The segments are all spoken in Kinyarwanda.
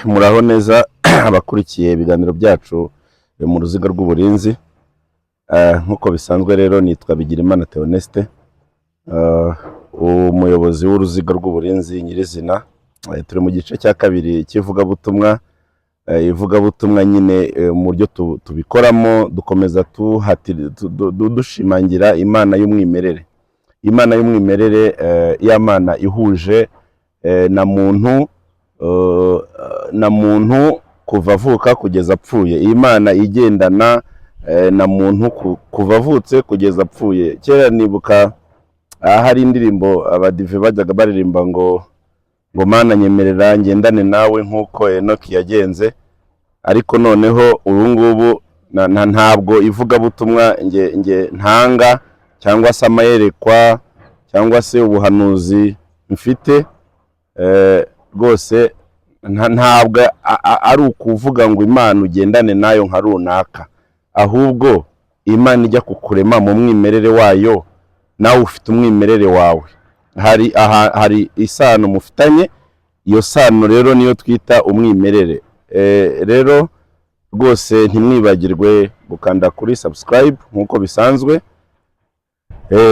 muraho neza abakurikiye ibiganiro byacu mu ruziga rw'uburinzi. Nk'uko bisanzwe rero nitwa Bigirimana Theoneste, umuyobozi w'uruziga rw'uburinzi nyirizina. Turi mu gice cya kabiri cy'ivugabutumwa. Ivugabutumwa nyine mu buryo tubikoramo dukomeza dushimangira imana y'umwimerere, imana y'umwimerere, y'amana ihuje na muntu kuva avuka kugeza apfuye, imana igendana na muntu kuva avutse kugeza apfuye. Kera nibuka hari indirimbo abadive bajyaga baririmba ngo mana nyemerera ngendane nawe nk'uko Enoki yagenze, ariko noneho ubu ngubu ntabwo ivugabutumwa nge ntanga cyangwa se amayerekwa cyangwa se ubuhanuzi mfite rwose ntabwo ari ukuvuga ngo imana ugendane nayo nka runaka, ahubwo imana ijya kukurema mu mwimerere wayo, nawe ufite umwimerere wawe. Hari isano mufitanye, iyo sano rero niyo twita umwimerere. Rero rwose ntimwibagirwe gukanda kuri subscribe nk'uko bisanzwe,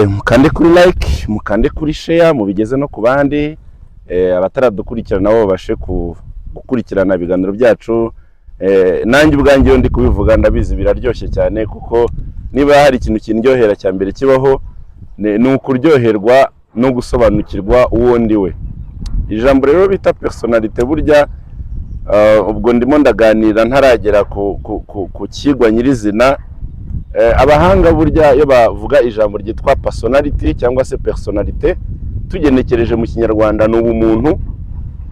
mukande kuri like, mukande kuri share, mubigeze no ku bandi. Abataradukurikirana nabo babashe gukurikirana ibiganiro byacu. Nanjye ubwanjye ndi kubivuga ndabizi biraryoshye cyane, kuko niba hari ikintu kindyohera cya mbere kibaho ni ukuryoherwa no gusobanukirwa uwo ndi we. Ijambo rero bita personalite, burya ubwo ndimo ndaganira ntaragera ku kigwa nyirizina. Abahanga burya iyo bavuga ijambo ryitwa personality cyangwa se personalite, tugenekereje mu kinyarwanda ni ubumuntu.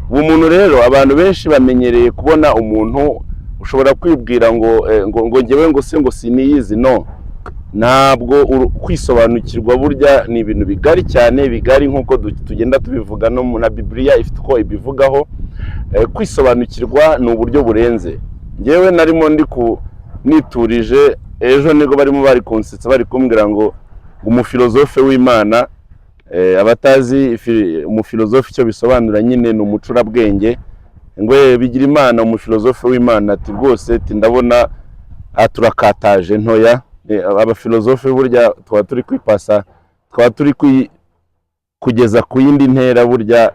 Ubumuntu rero abantu benshi bamenyereye kubona umuntu ushobora kwibwira ngo ngewe ngo se ngo siniyizi. No, ntabwo kwisobanukirwa burya ni ibintu bigari cyane, bigari nk'uko tugenda tubivuga no na Bibiliya ifite uko ibivugaho. Kwisobanukirwa ni uburyo burenze. Ngewe narimo niturije ejo nibwo barimo bari kunsetsa bari kumbwira ngo umufilozofe w'Imana, abatazi umufilozofe icyo bisobanura nyine ni umucurabwenge, ngo Bigirimana umufilozofe w'Imana. Ati rwose ati ndabona turakataje ntoya. Abafilozofe burya tuba turi kwipasa, tuba turi kugeza ku yindi ntera. Burya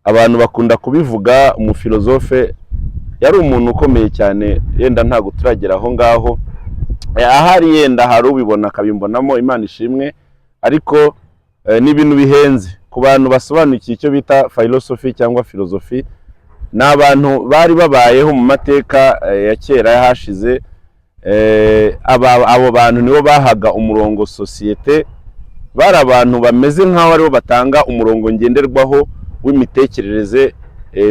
abantu bakunda kubivuga, umufilozofe yari umuntu ukomeye cyane, yenda ntago turagera aho ngaho. Ahari yenda hari ubibona akabimbonamo, Imana ishimwe, ariko ni ibintu bihenze ku bantu basobanukiye icyo bita philosophy cyangwa filozofi. Ni abantu bari babayeho mu mateka ya kera yahashize. Abo bantu nibo bahaga umurongo sosiyete, bari abantu bameze nk'aho aribo batanga umurongo ngenderwaho w'imitekerereze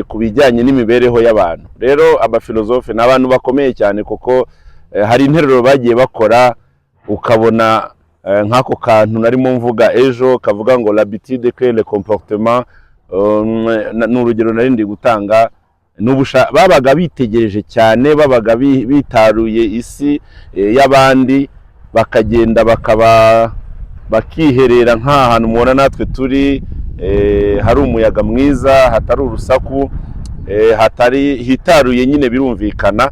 ku bijyanye n'imibereho y'abantu. Rero abafilozofe ni abantu bakomeye cyane, kuko hari interuro bagiye bakora ukabona nk'ako kantu narimo mvuga ejo kavuga ngo l'habitude crée le comportement. N'urugero narindi gutanga, babaga bitegereje cyane, babaga bitaruye isi y'abandi, bakagenda bakiherera nk'ahantu mubona natwe turi, hari umuyaga mwiza, hatari urusaku, hitaruye nyine birumvikana.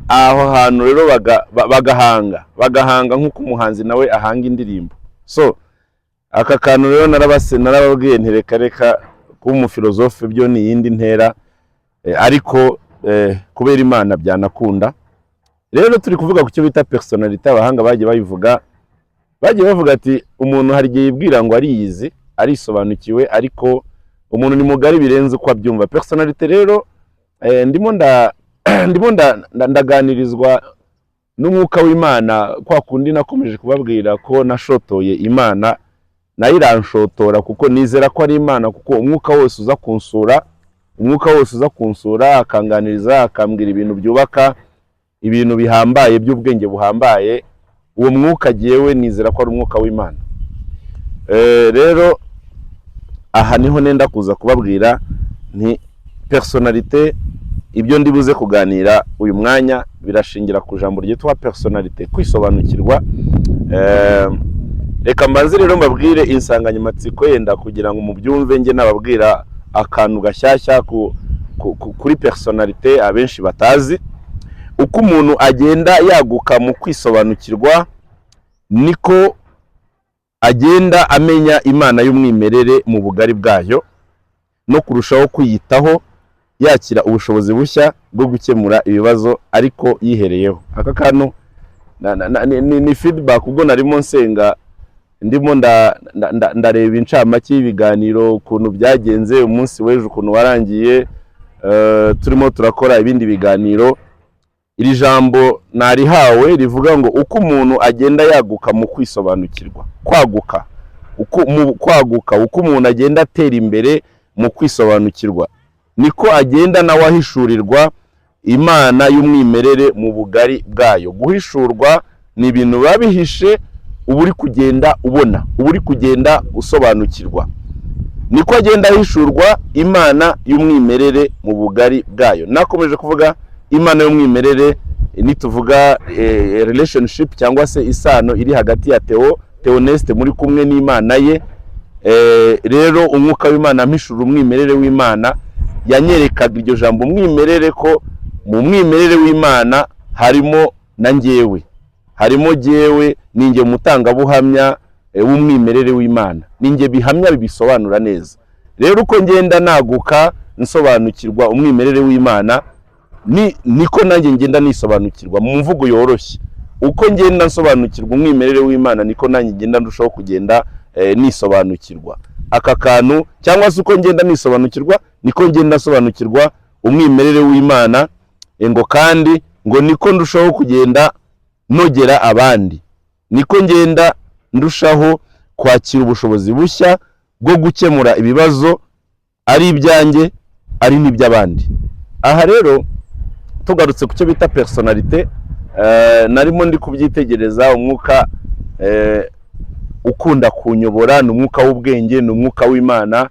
Aho hantu rero bagahanga nk'uko umuhanzi nawe ahanga indirimbo. So aka kantu rero narababwiye ntireka kuba umufilozofe byo ni iyindi ntera, ariko kubera Imana byanakunda. Rero turi kuvuga ku cyo bita personality. Abahanga bagiye bavuga ati umuntu hari igihe yibwira ngo ariyizi, arisobanukiwe, ariko umuntu ni mugari birenze uko abyumva. Personality rero ndimo ndaganirizwa n'umwuka w'Imana, kwa kundi nakomeje kubabwira ko nashotoye Imana, nayo iranshotora kuko nizera ko ari Imana, kuko umwuka wose uza kunsura akanganiriza, akambwira ibintu byubaka, ibintu bihambaye by'ubwenge buhambaye, uwo mwuka giyewe nizera ko ari umwuka w'Imana. Rero aha niho nenda kuza kubabwira ni personalite. Ibyo ndibuze kuganira uyu mwanya birashingira ku jambo ryitwa personalite, kwisobanukirwa. Reka mbanze rero mbabwire insanganyamatsiko yenda kugira ngo mubyumve. Nge nababwira akantu gashyashya kuri personalite abenshi batazi. Uko umuntu agenda yaguka mu kwisobanukirwa niko agenda amenya Imana y'umwimerere mu bugari bwayo no kurushaho kwiyitaho, yakira ubushobozi bushya bwo gukemura ibibazo ariko yihereyeho. Aka kantu ni feedback ubwo narimo nsenga ndimo ndareba incamake y'ibiganiro ukuntu byagenze umunsi w'ejo ukuntu warangiye, turimo turakora ibindi biganiro. Iri jambo narihawe rivuga ngo uko umuntu agenda yaguka mu kwisobanukirwa, kwaguka uko umuntu agenda atera imbere mu kwisobanukirwa niko agenda nawe ahishurirwa Imana y'umwimerere mu bugari bwayo. Guhishurwa ni ibintu babihishe uba uri kugenda ubona, uba uri kugenda usobanukirwa, niko agenda ahishurwa Imana y'umwimerere mu bugari bwayo. Nakomeje kuvuga Imana y'umwimerere nituvuga relationship cyangwa se isano iri hagati ya Theoneste muri kumwe n'Imana ye. Rero umwuka w'Imana amhishura umwimerere w'Imana, yanyerekaga iryo jambo umwimerere ko mu mwimerere w'Imana harimo na njyewe, harimo jyewe ninjye umutangabuhamya w'umwimerere w'Imana, ninjye bihamya bibisobanura neza. Rero uko ngenda naguka nsobanukirwa umwimerere w'Imana niko nanjye ngenda nisobanukirwa mu mvugo yoroshye. Uko ngenda nsobanukirwa umwimerere w'Imana niko nanjye ngenda ndushaho kugenda nisobanukirwa aka kantu, cyangwa se uko ngenda nisobanukirwa niko ngenda sobanukirwa umwimerere w'Imana, ngo kandi ngo niko ndushaho kugenda nogera abandi, niko ngenda ndushaho kwakira ubushobozi bushya bwo gukemura ibibazo ari ibyanjye ari n'iby'abandi. Aha rero tugarutse ku cyo bita personalite, narimo ndi kubyitegereza. Umwuka ukunda kunyobora ni umwuka w'ubwenge, ni umwuka w'Imana,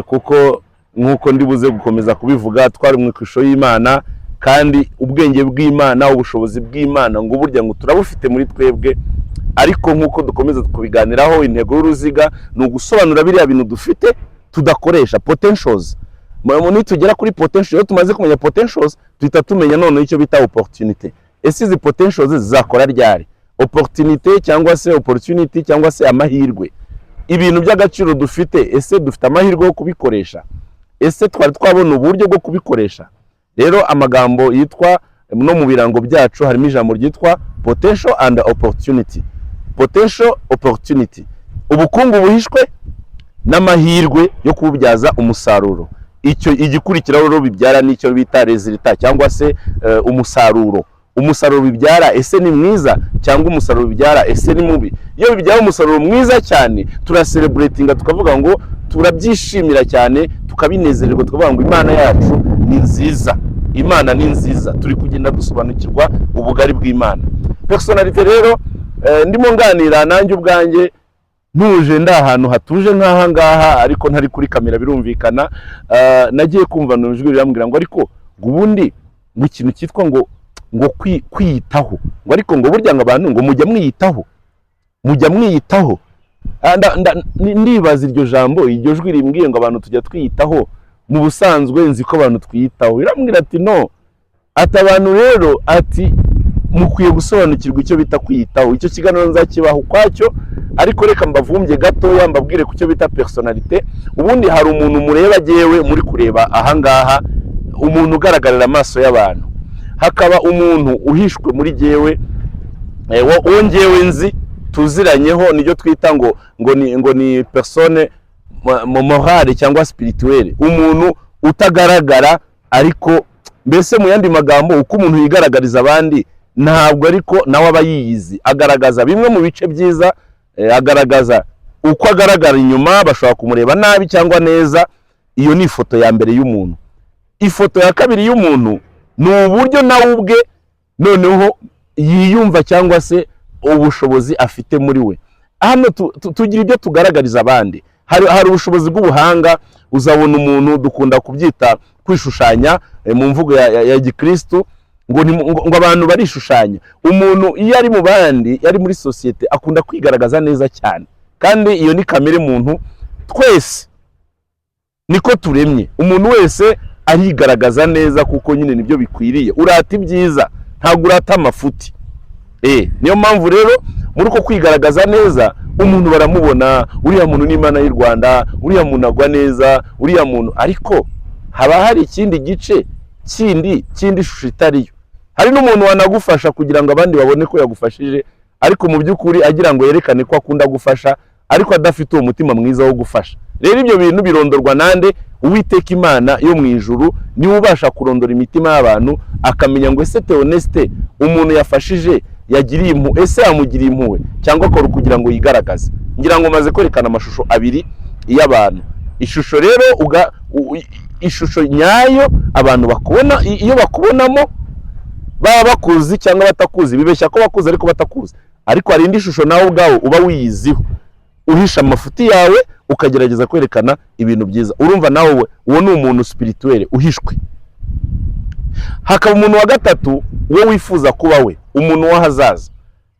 kuko nk'uko ndibuze gukomeza kubivuga twari mu ishusho y'Imana, kandi ubwenge bw'Imana, ubushobozi bw'Imana ngo burya ngo turabufite muri twebwe. Ariko nk'uko dukomeza kubiganiraho, intego y'uruziga ni ugusobanura biriya bintu dufite tudakoresha, potentials. Nitugera kuri potential, iyo tumaze kumenya potentials tuhita tumenya none icyo bita opportunity. Ese izi potentials zizakora ryari? Opportunity cyangwa se opportunity cyangwa se amahirwe, ibintu by'agaciro dufite, ese dufite amahirwe yo kubikoresha? Ese twari twabona uburyo bwo kubikoresha? Rero amagambo yitwa no mu birango byacu harimo ijambo ryitwa potential and opportunity. Potential, opportunity, ubukungu buhishwe n'amahirwe yo kububyaza umusaruro. Icyo igikurikiraho rero bibyara n'icyo bita resultat cyangwa se umusaruro. Umusaruro bibyara ese ni mwiza cyangwa umusaruro bibyara ese ni mubi? Iyo bibyara umusaruro mwiza cyane turacelebratinga, tukavuga ngo turabyishimira cyane, tukabinezererwa, tukavuga ngo Imana yacu ni nziza, Imana ni nziza. Turi kugenda dusobanukirwa ubugari bw'Imana. Personalite rero ndimo nganira nanjye ubwanjye ntuje nda ahantu hatuje nk'aha ngaha, ariko ntari kuri kamera birumvikana. Nagiye kumva n'ijwi rirambwira ngo ariko ubundi mu kintu cyitwa ngo kwiyitaho, ngo ariko ngo burya ngo abantu ngo mujya mwiyitaho. Ndibaza iryo jambo, iryo jwi rimbwiye ngo abantu tujya twiyitaho, mu busanzwe nzi ko abantu twiyitaho. Irambwira ati no, ati abantu rero ati mukwiye gusobanukirwa icyo bita kwiyitaho. Icyo kiganiro nzakibaho ukwacyo, ariko reka mbavumbye gatoya mbabwire ku cyo bita personalite. Ubundi hari umuntu mureba jewe muri kureba aha ngaha, umuntu ugaragarira amaso y'abantu. Hakaba umuntu uhishwe muri jewe, wo njyewe nzi tuziranyeho, niyo twita ngo ni persone morale cyangwa spirituelle, umuntu utagaragara ariko mbese mu yandi magambo uko umuntu yigaragariza abandi ntabwo ariko nawe aba yiyizi. Agaragaza bimwe mu bice byiza, agaragaza uko agaragara inyuma, bashobora kumureba nabi cyangwa neza. Iyo ni ifoto ya mbere y'umuntu. Ifoto ya kabiri y'umuntu ni uburyo nawe ubwe noneho yiyumva cyangwa se ubushobozi afite muri we. Hano tugira ibyo tugaragariza abandi. Hari ubushobozi bw'ubuhanga. Uzabona umuntu dukunda kubyita kwishushanya mu mvugo ya gikristo, ngo abantu barishushanya. Umuntu iyo ari mu bandi, yari muri societe, akunda kwigaragaza neza cyane, kandi iyo ni kamere muntu. Twese niko turemye. Umuntu wese arigaragaza neza kuko nyine nibyo bikwiriye. Urata ibyiza ntabwo urata amafuti. Niyo mpamvu rero muri uko kwigaragaza neza umuntu baramubona, uriya muntu ni Imana y'u Rwanda, uriya muntu agwa neza, uriya muntu, ariko haba hari ikindi gice kindi shusho itariyo. Hari n'umuntu wanagufasha kugira ngo abandi babone ko yagufashije, ariko mu by'ukuri agira ngo yerekane ko akunda gufasha, ariko adafite uwo mutima mwiza wo gufasha. Rero ibyo bintu birondorwa nande? Uwiteka Imana yo mu ijuru niwe ubasha kurondora imitima y'abantu, akamenya ngo ese Theoneste umuntu yafashije yagiriye impuhwe, ese yamugiriye impuhwe cyangwa akora kugira ngo yigaragaze. Ngira ngo maze kwerekana amashusho abiri y'abantu. Ishusho rero ishusho nyayo abantu bakubona, iyo bakubonamo baba bakuzi cyangwa batakuzi, bibeshya ko bakuzi ariko batakuzi. Ariko hari indi shusho nawe ubwawe uba wiyiziho, uhisha amafuti yawe ukagerageza kwerekana ibintu byiza. Urumva nawe uwo ni umuntu spirituel uhishwe. Hakaba umuntu wa gatatu we wifuza kuba we, umuntu w'ahazaza.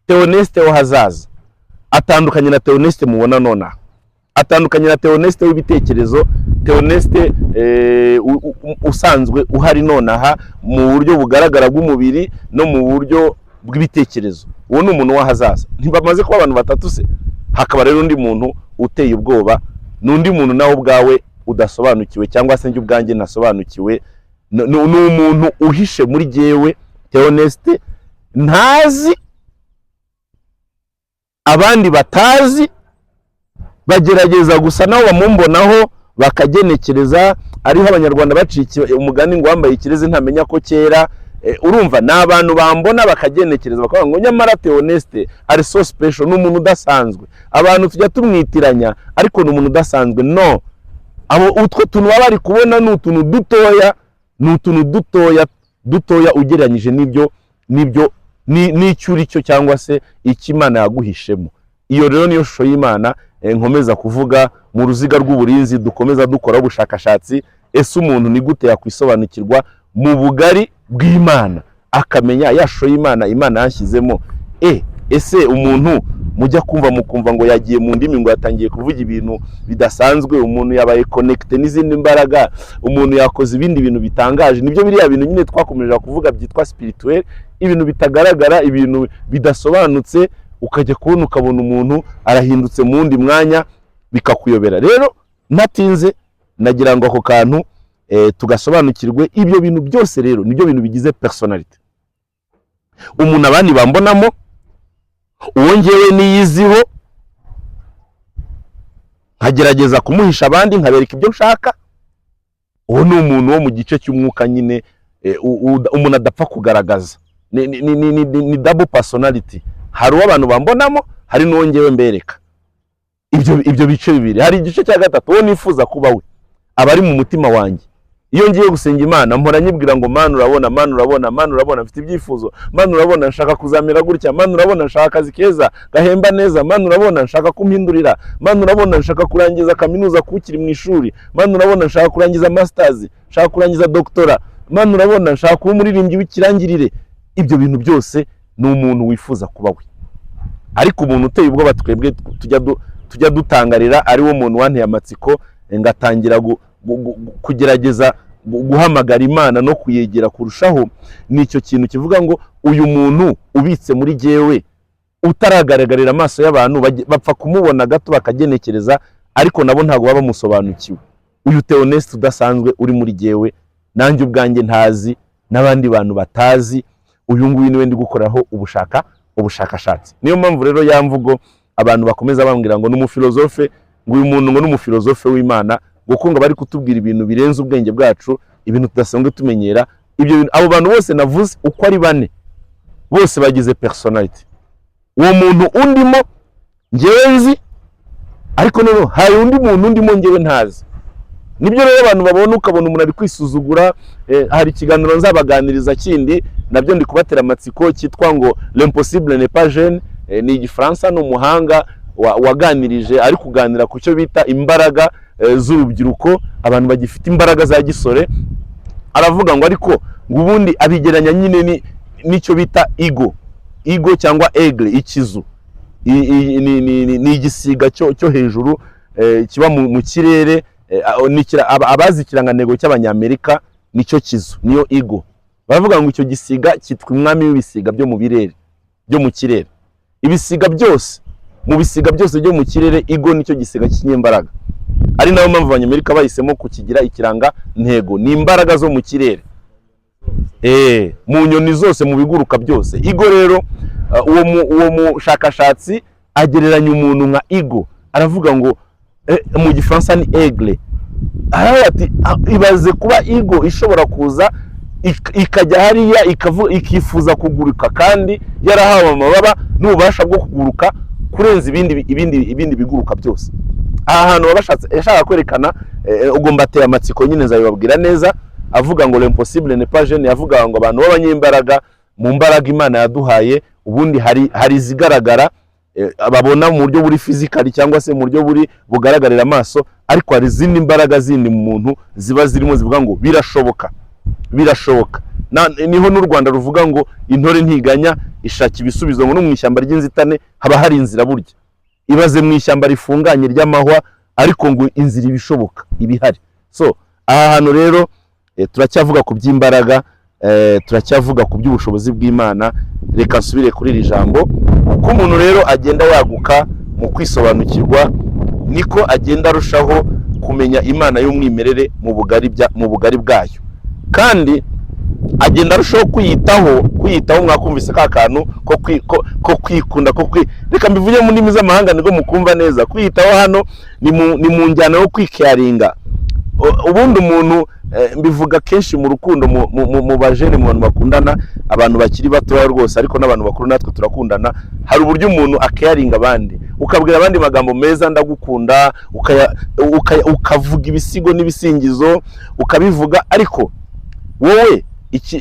Theoneste w'ahazaza atandukanye na Theoneste mubona nona, atandukanye na Theoneste w'ibitekerezo, Theoneste usanzwe uhari nonaha mu buryo bugaragara bw'umubiri no mu buryo bw'ibitekerezo. Uwo ni umuntu w'ahazaza. Ntibamaze kuba abantu batatu se? Hakaba rero undi muntu uteye ubwoba, n'undi muntu nawe ubwawe udasobanukiwe, cyangwa se njye ubwanjye nasobanukiwe. Ni umuntu uhishe muri jewe. Theoneste ntazi, abandi batazi, bagerageza gusa naho bamumbonaho bakagenekereza. Ariho abanyarwanda bacikiye umugani ngo wambaye ikirezi ntamenya ko kera. Urumva ni abantu bambona bakagenekereza bakavuga ngo nyamara Theoneste ari so special, ni umuntu udasanzwe. Abantu tujya tumwitiranya ariko ni umuntu udasanzwe. No, abo utwo tuntu baba bari kubona ni utuntu dutoya, ni utuntu dutoya ugereranyije n'ibyo n'icyuri cyo cyangwa se ikimana yaguhishemo. Iyo rero niyo shusho y'Imana nkomeza kuvuga mu ruziga rw'uburinzi dukomeza dukora ubushakashatsi. Ese umuntu ni gute yakwisobanukirwa mu bugari bw'Imana, akamenya ya shusho y'Imana Imana yashyizemo? Ese umuntu mujya kumva mukumva ngo yagiye mu ndimi, ngo yatangiye kuvuga ibintu bidasanzwe, umuntu yabaye connected n'izindi mbaraga, umuntu yakoze ibindi bintu bitangaje. Nibyo biriya bintu nyine twakomeje kuvuga byitwa spirituel, ibintu bitagaragara, ibintu bidasobanutse, ukajya kubona ukabona umuntu arahindutse mu wundi mwanya bikakuyobera. Rero natinze nagira ngo ako kantu tugasobanukirwe ibyo bintu byose. Rero nibyo bintu bigize personality. Umuntu abandi bambonamo, uwo ngewe niyiziho, nkagerageza kumuhisha abandi, nkabereka ibyo nshaka. Uwo ni umuntu wo mu gice cy'umwuka nyine, umuntu adapfa kugaragaza. Ni double personality. Hari uwo abantu bambonamo, hari n'uwo ngewe mbereka. Ibyo bice bibiri. Hari igice cya gatatu, uwo nifuza kuba we, abari mu mutima wanjye. Iyo ngiye gusenga Imana mpora nyibwira ngo Mana urabona, Mana urabona, Mana urabona mfite ibyifuzo, Mana urabona nshaka kuzamera gutya, Mana urabona nshaka akazi keza gahemba neza, Mana urabona nshaka kumpindurira, Mana urabona nshaka kurangiza kaminuza kukiri mu ishuri, Mana urabona nshaka kurangiza masters, nshaka kurangiza doctora, Mana urabona nshaka kuba umuririmbyi w'ikirangirire. Ibyo bintu byose ni umuntu wifuza kuba we. Ariko umuntu uteye ubwoba twebwe tujya dutangarira ari wo muntu wanteye amatsiko, ngatangira kugerageza guhamagara Imana no kuyegera kurushaho. Nicyo kintu kivuga ngo uyu muntu ubitse muri jewe, utaragaragarira amaso y'abantu, bapfa kumubona gato bakagenekereza, ariko nabo ntago baba bamusobanukiwe. Uyu Theoneste udasanzwe uri muri jewe, nanjye ubwanjye ntazi, n'abandi bantu batazi. Uyu nguyu niwe ndi gukoraho ubushakashatsi. Niyo mpamvu rero yamvugo abantu bakomeza bambwira ngo n'umufilozofe, ngo uyu muntu ngo n'umufilozofe w'Imana, gukunga bari kutubwira ibintu birenze ubwenge bwacu, ibintu tudasanzwe tumenyera. Ibyo abo bantu bose navuze uko ari bane, bose bagize personality. Uwo muntu undimo ngewe nzi, ariko noneho hari undi muntu undimo ngewe ntazi. Nibyo rero abantu babona, ukabona umuntu ari kwisuzugura. Hari ikiganiro nzabaganiriza kindi nabyo ndi kubatera amatsiko cyitwa ngo l'impossible n'est pas jeune. Ni igifaransa, no muhanga waganirije ari kuganira ku cyo bita imbaraga z'urubyiruko, abantu bagifite imbaraga za gisore. Aravuga ngo ariko ubundi abigeranya nyine n'icyo bita ego cyangwa aigle, ikizu. Ni igisiga cyo hejuru kiba mu kirere. Abazi ikirangantego cy'Abanyamerika nicyo kizu, niyo ego. Baravuga ngo icyo gisiga cyitwa umwami w'ibisiga byo mu birere, byo mu kirere. Ibisiga byose, mu bisiga byose byo mu kirere, ego nicyo gisiga cy'inyembaraga. Ari nayo mpamvu abanyamerika bahisemo kukigira ikiranga ntego, ni imbaraga zo mu kirere. Mu nyoni zose, mu biguruka byose. Ego rero uwo mushakashatsi agereranya umuntu nka ego, aravuga ngo mu Gifaransa ni aigle. Aravuga ati ibaze kuba ego ishobora kuza ikajya hariya ikifuza kuguruka kandi yarahawe amababa n'ububasha bwo kuguruka kurenza ibindi biguruka byose. Aha hantu yashaka kwerekana, ugomba ateye amatsiko nyine nzabibabwira neza, avuga ngo l'impossible n'est pas jeune, yavuga ngo abantu b'abanyembaraga mu mbaraga Imana yaduhaye, ubundi hari zigaragara babona mu buryo buri physical cyangwa se mu buryo buri bugaragarira amaso, ariko hari izindi mbaraga zindi mu muntu ziba zirimo zivuga ngo birashoboka. Niho n'u Rwanda ruvuga ngo intore ntiganya ishaka ibisubizo, ngo no mu ishyamba ry'inzitane haba hari inzira burya. Ibaze mu ishyamba rifunganye ry'amahwa, ariko ngo inzira ibishoboka ibihari. So aha hantu rero turacyavuga ku by'imbaraga, turacyavuga ku by'ubushobozi bw'Imana. Reka nsubire kuri iri jambo. Uko umuntu rero agenda yaguka mu kwisobanukirwa, niko agenda arushaho kumenya Imana y'umwimerere mu bugari bwayo, kandi agenda arushaho kwiyitaho. Mwakumvise ka kantu ko kwikunda, reka mbivuge mu ndimi z'amahanga niko mukumva neza. Kwiyitaho hano ni mu njyana yo kwikaringa. Ubundi umuntu mbivuga kenshi mu rukundo, mu bajene, mu bantu bakundana, abantu bakiri batoya rwose, ariko n'abantu bakuru natwe turakundana. Hari uburyo umuntu akayaringa abandi, ukabwira abandi magambo meza, ndagukunda, ukavuga ibisigo n'ibisingizo ukabivuga, ariko wowe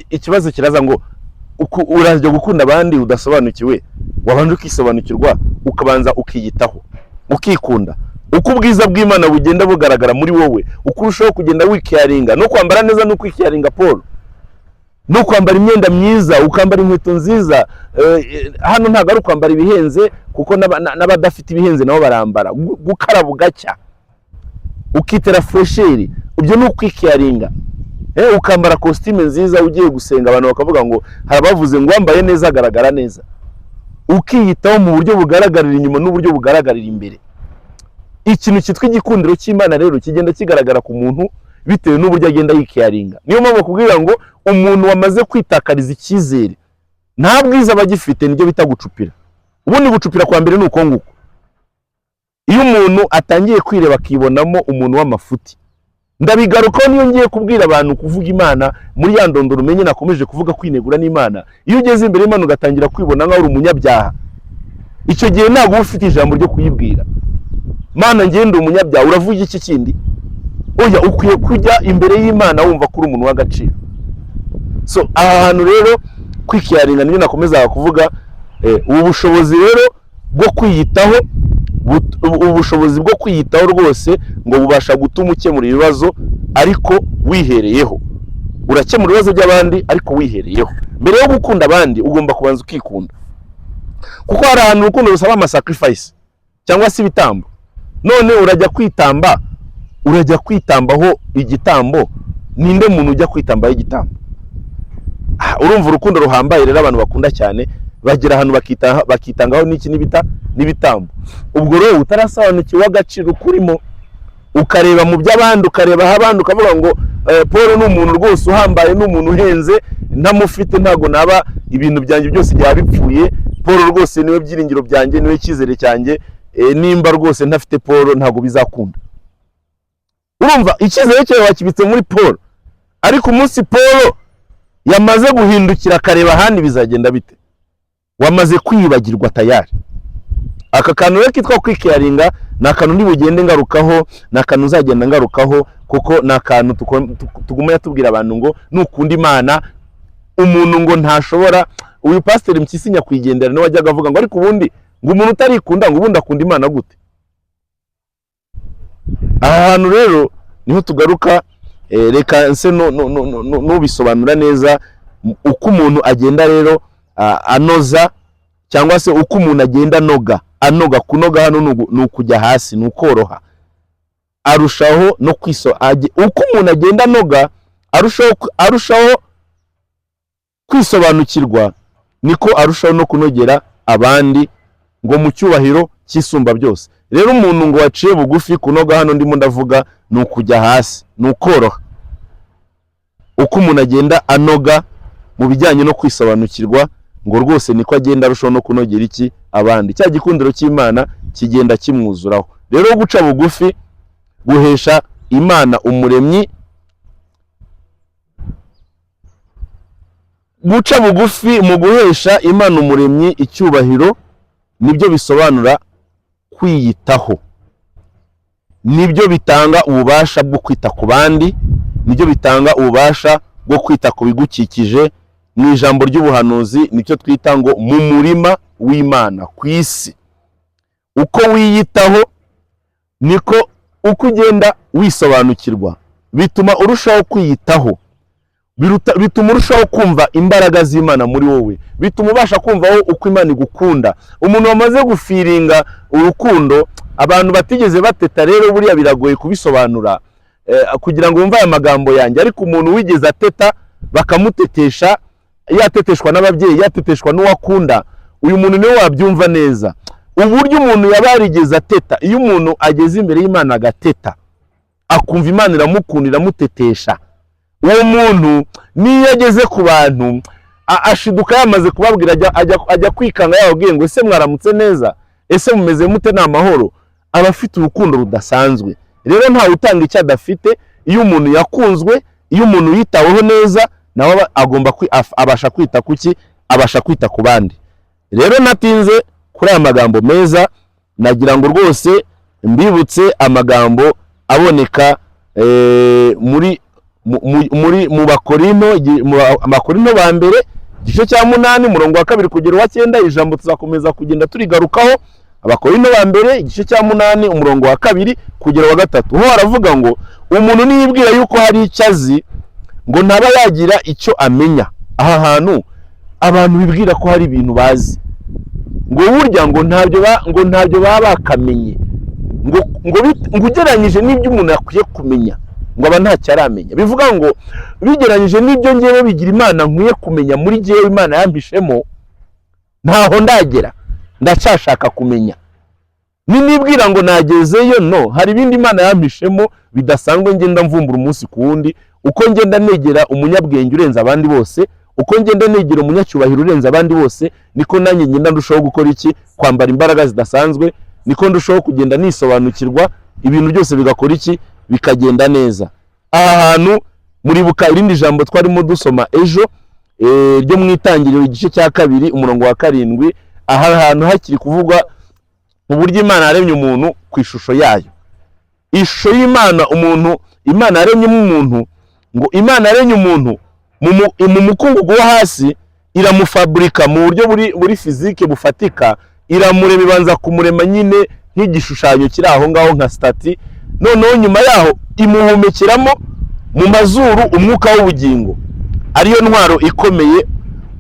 ikibazo kiraza ngo urajya gukunda abandi udasobanukiwe. Wabanje ukisobanukirwa, ukabanza ukiyitaho, ukikunda. Uko ubwiza bw'Imana bugenda bugaragara muri wowe, uko urushaho kugenda wikiyaringa no kwambara neza, no kwikiyaringa Paul, no kwambara imyenda myiza, ukambara inkweto nziza. Hano ntabwo ari kwambara ibihenze, kuko n'abadafite ibihenze nabo barambara. Gukaraba ugacya, ukitera fresheri, ibyo ni ukwikiyaringa. Ukambara costume nziza ugiye gusenga, abantu bakavuga ngo harabavuze ngo wambaye neza agaragara neza. Ukiyitaho mu buryo bugaragarira inyuma n'uburyo bugaragarira imbere. Ikintu cyitwa igikundiro cy'Imana rero kigenda kigaragara ku muntu bitewe n'uburyo agenda yikiyaringa. Niyo mpamvu kubwira ngo umuntu wamaze kwitakariza icyizere nta bwiza bagifite, nibyo bita gucupira. Ubundi gucupira kwa mbere ni uko nguko. Iyo umuntu atangiye kwireba akibonamo umuntu w'amafuti, ndabigarukaho niyo ngiye kubwira abantu kuvuga Imana muri ya ndondoro umenye nakomeje kuvuga kwinegura n'Imana. Iyo ugeze imbere y'Imana ugatangira kwibona nkaho uri umunyabyaha, icyo gihe ntabwo ufite ijambo ryo kuyibwira. Mana ngende umunyabyaha, uravuga iki kindi? Oya, ukwiye kujya imbere y'Imana wumva ko uri umuntu w'agaciro. So aha hantu rero kwikiyaringa niyo nakomeza kuvuga. Ubu bushobozi rero bwo kwiyitaho, ubushobozi bwo kwiyitaho rwose ngo bubasha gutuma ukemura ibibazo, ariko wihereyeho. Urakemura ibibazo by'abandi ariko wihereyeho. Mbere yo gukunda abandi ugomba kubanza ukikunda, kuko hari ahantu urukundo rusaba amasacrifice cyangwa se ibitambo. None urajya kwitambaho igitambo. Ninde muntu ujya kwitambaho igitambo? Urumva urukundo ruhambaye rero abantu bakunda cyane bagira ahantu bakitangaho n'iki n'ibitambo. Ubwo rero utarasobanukiwe agaciro kurimo, ukareba mu by'abandi, ukareba aho abandi, ukavuga ngo Paul ni umuntu rwose uhambaye, ni umuntu uhenze, ntamufite ntago naba ibintu byanjye byose byabipfuye. Paul rwose niwe byiringiro byanjye, niwe cyizere cyanjye. Nimba rwose ntafite Paul ntago bizakunda. Urumva icyizere cyawe wakibitse muri Paul, ariko umunsi Paul yamaze guhindukira akareba ahandi bizagenda bite? Wamaze kwibagirwa tayari. Aka kantu rero kitwa kwikiyaringa ni akantu ntibugende ngarukaho, ni akantu uzagenda ngarukaho, kuko ni akantu tuguma yatubwira abantu ngo nukunda Imana umuntu ngo ntashobora. Uyu pastor Mpyisi Nyakwigendera niwe wajyaga avuga ngo ariko ubundi ngo umuntu utarikunda ngo ubundi akunda Imana gute? Aha hantu rero niho tugaruka. Reka nse nubisobanura neza uko umuntu agenda rero anoza, cyangwa se uko umuntu agenda anoga. Kunoga hano ni ukujya hasi, ni ukoroha, arushaho no uko umuntu agenda anoga arushaho kwisobanukirwa, niko arushaho no kunogera abandi, ngo mu cyubahiro cyisumba byose. Rero umuntu ngo waciye bugufi, kunoga hano ndimo ndavuga ni ukujya hasi, ni ukoroha. Uko umuntu agenda anoga mu bijyanye no kwisobanukirwa, ngo rwose niko agenda arushaho no kunogera iki abandi, cya gikundiro cy'Imana kigenda kimwuzuraho. Rero guca bugufi guhesha Imana umuremyi, guca bugufi mu guhesha Imana umuremyi icyubahiro, nibyo bisobanura kwiyitaho, nibyo bitanga ububasha bwo kwita ku bandi, nibyo bitanga ububasha bwo kwita ku bigukikije. Mu ijambo ry'ubuhanuzi nicyo twita ngo mu murima w'Imana ku isi. Uko wiyitaho niko uko ugenda wisobanukirwa, bituma urushaho kwiyitaho, bituma urushaho kumva imbaraga z'Imana muri wowe, bituma ubasha kumvaho uko Imana igukunda. Umuntu wamaze gufiringa urukundo, abantu batigeze bateta, rero buriya biragoye kubisobanura kugira ngo wumve aya magambo yanjye. Ariko umuntu wigeze ateta bakamutetesha, yateteshwa n'ababyeyi, yateteshwa n'uwakunda, uyu muntu niwe wabyumva neza uburyo umuntu yaba yarigeze ateta. Iyo umuntu ageze imbere y'Imana agateta, akumva Imana iramukunda, iramutetesha, uwo muntu niyo ageze ku bantu ashiduka yamaze kubabwira, ajya kwikanga, yababwiye ngo ese mwaramutse neza, ese mumeze mute, ni amahoro, aba afite urukundo rudasanzwe. Rero ntawe utanga icyo adafite. Iyo umuntu yakunzwe, iyo umuntu yitaweho neza, nawe agomba abasha kwita kuki, abasha kwita ku bandi. Rero natinze kuri aya magambo meza, nagira ngo rwose mbibutse amagambo aboneka mu Bakorinto ba mbere igice cya 8 umurongo wa 2 kugera wa 9. Ijambo tuzakomeza kugenda turigarukaho. Abakorinto ba mbere igice cya 8 umurongo wa 2 kugera wa 3, ho aravuga ngo umuntu niyibwira yuko hari icyo azi, ngo ntaba yagira icyo amenya. Aha hantu abantu bibwira ko hari ibintu bazi, ngo burya ngo ntabyo baba bakamenye, ngo ugereranyije n'ibyo umuntu yakwiye kumenya, ngo aba ntacyo aramenya. Bivuga ngo bigereranyije n'ibyo ngewe bigira Imana nkwiye kumenya muri jyewe, Imana yampishemo, ntaho ndagera, ndacyashaka kumenya. Nibwira ngo nagezeyo, no, hari ibindi Imana yampishemo bidasanzwe ngenda mvumbura umunsi ku wundi. Uko ngenda negera umunyabwenge urenze abandi bose, uko ngenda negera umunyacyubahiro urenze abandi bose, niko nanjye ngenda ndushaho gukora iki, kwambara imbaraga zidasanzwe, niko ndushaho kugenda nisobanukirwa, ibintu byose bigakora iki, bikagenda neza. Aha hantu muribuka irindi jambo twarimo dusoma ejo ryo mu Itangiriro igice cya 2 umurongo wa 7. Aha hantu hakiri kuvugwa uburyo Imana yaremye umuntu ku ishusho yayo. Ishusho y'Imana, umuntu Imana yaremyemo umuntu, ngo Imana yaremye umuntu mu mukungugu wo hasi, iramufabrika mu buryo buri fizike bufatika, iramurema, ibanza kumurema nyine nk'igishushanyo kiri aho ngaho nka stati. Noneho nyuma yaho imuhumekeramo mu mazuru umwuka w'ubugingo, ariyo ntwaro ikomeye.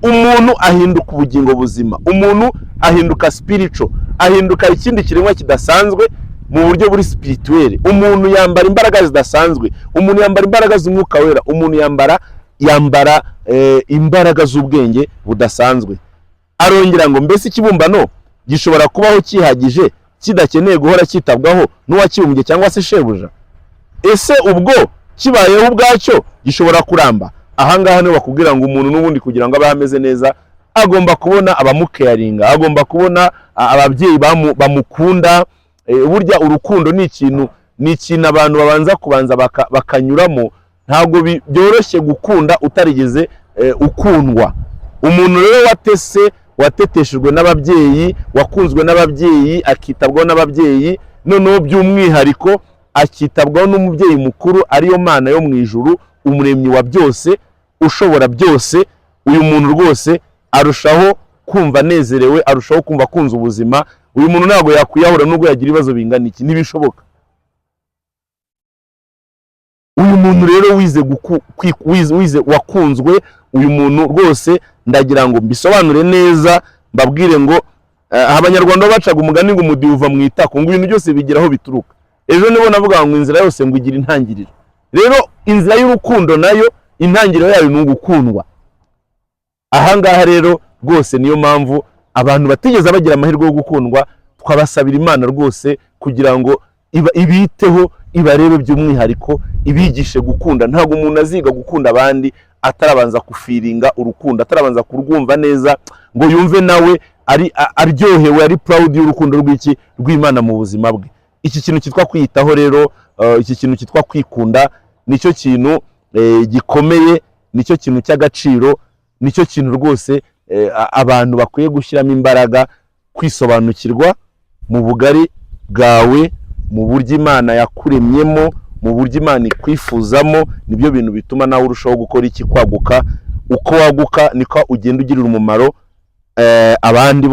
Umuntu ahinduka ubugingo buzima, umuntu ahinduka spiritual, ahinduka ikindi kiremwa kidasanzwe mu buryo buri spirituel. Umuntu yambara imbaraga zidasanzwe, umuntu yambara imbaraga z'umwuka wera, umuntu yambara imbaraga z'ubwenge budasanzwe. Arongera ngo mbese ikibumbano gishobora kubaho kihagije, kidakeneye guhora cyitabwaho n'uwakibumbye cyangwa se shebuja? Ese ubwo kibayeho ubwacyo gishobora kuramba? Aha ngaha niho bakubwira ngo umuntu n'ubundi kugira ngo abe ameze neza, agomba kubona abamukeyaringa, agomba kubona ababyeyi bamukunda. Burya urukundo ni ikintu abantu babanza bakanyuramo. Ntabwo byoroshye gukunda utarigeze ukundwa. Umuntu rero wateteshejwe n'ababyeyi, wakunzwe n'ababyeyi, akitabwaho n'ababyeyi, noneho by'umwihariko akitabwaho n'umubyeyi mukuru, ariyo Mana yo mu ijuru, umuremyi wa byose, ushobora byose. Uyu muntu rwose arushaho kumva anezerewe, arushaho kumva akunze ubuzima. Uyu muntu ntabwo yakwiyahura nubwo yagira ibibazo bingana iki, ntibishoboka. Uyu muntu rero wize wakunzwe, uyu muntu rwose ndagira ngo mbisobanure neza, mbabwire ngo abanyarwanda bacaga umugani ngo umudiho uva mu itako, ngo ibintu byose bigeraho bituruka. Ejo nibo navuga ngo inzira yose ngo igira intangiriro. rero inzira y'urukundo nayo intangiriro yayo ni ugukundwa. Ahangaha rero rwose niyo mpamvu abantu batigeze bagira amahirwe yo gukundwa twabasabira Imana rwose kugira ngo ibiteho, ibarebe by'umwihariko, ibigishe gukunda. Ntabwo umuntu aziga gukunda abandi atarabanza kufiringa urukundo, atarabanza kurwumva neza ngo yumve nawe aryohewe, ari proud y'urukundo rw'Imana mu buzima bwe. Iki kintu cyitwa kwiyitaho rero, iki kintu cyitwa kwikunda, nicyo kintu gikomeye, nicyo kintu cy'agaciro, nicyo kintu rwose abantu bakwiye gushyiramo imbaraga, kwisobanukirwa mu bugari bwawe, mu buryo Imana yakuremyemo, mu buryo Imana ikwifuzamo. Nibyo bintu bituma nawe urushaho gukora iki? Kwaguka. Uko waguka niko ugenda ugirira umumaro abandi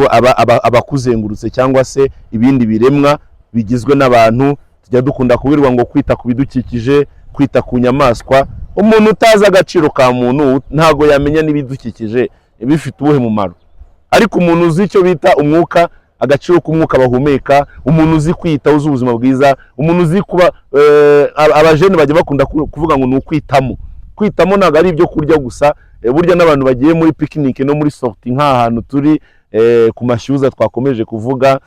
abakuzengurutse, cyangwa se ibindi biremwa bigizwe n'abantu. Tujya dukunda kubirwa ngo kwita ku bidukikije, kwita ku nyamaswa. Umuntu utazi agaciro ka muntu ntago yamenya n'ibidukikije bifite ubuhe mumaro. Ariko umuntu uzi icyo bita umwuka, agaciro k'umwuka bahumeka, umuntu uzi kwita, uzi ubuzima bwiza, umuntu uzi kuba abajene bajya bakunda kuvuga ngo ni ukwitamo. Kwitamo ntabwo ari ibyo kurya gusa, burya n'abantu bagiye muri picnic no muri sortie nk'ahantu turi ku mashyuza twakomeje kuvuga,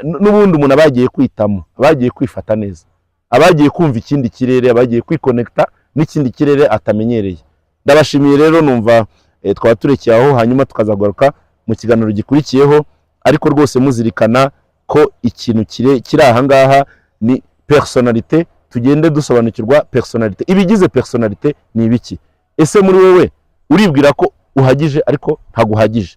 n'ubundi umuntu abagiye kwitamo, abagiye kwifata neza, abagiye kumva ikindi kirere, abagiye kwiconnecta n'ikindi kirere atamenyereye. Ndabashimiye rero, numva twaba turekeye aho, hanyuma tukazagaruka mu kiganiro gikurikiyeho. Ariko rwose muzirikana ko ikintu kiri aha ngaha ni personalite. Tugende dusobanukirwa personalite, ibigize personalite ni ibiki. Ese muri wewe uribwira ko uhagije ariko ntaguhagije?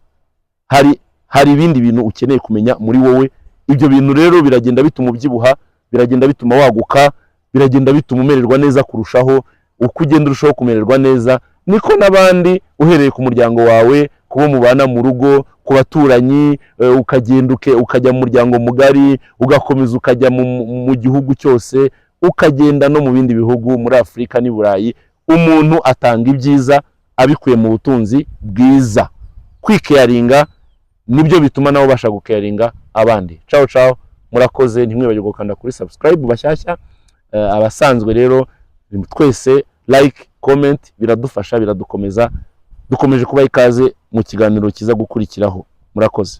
Hari ibindi bintu ukeneye kumenya muri wowe. Ibyo bintu rero biragenda bituma ubyibuha, biragenda bituma waguka, biragenda bituma umererwa neza kurushaho. Uko ugenda urushaho kumererwa neza, niko n'abandi, uhereye ku muryango wawe, kubo mubana mu rugo, ku baturanyi, ukagenda ukajya mu muryango mugari, ugakomeza ukajya mu gihugu cyose, ukagenda no mu bindi bihugu muri Afurika n'i Burayi. Umuntu atanga ibyiza abikuye mu butunzi bwiza. Kwikeyaringa nibyo bituma nabo basha gukeyaringa abandi. Ciao ciao, murakoze. Ntimwibagirwe gukanda kuri subscribe bashyashya. Abasanzwe rero twese like, comment biradufasha, biradukomeza. Dukomeje kuba ikaze mu kiganiro kiza gukurikiraho. Murakoze.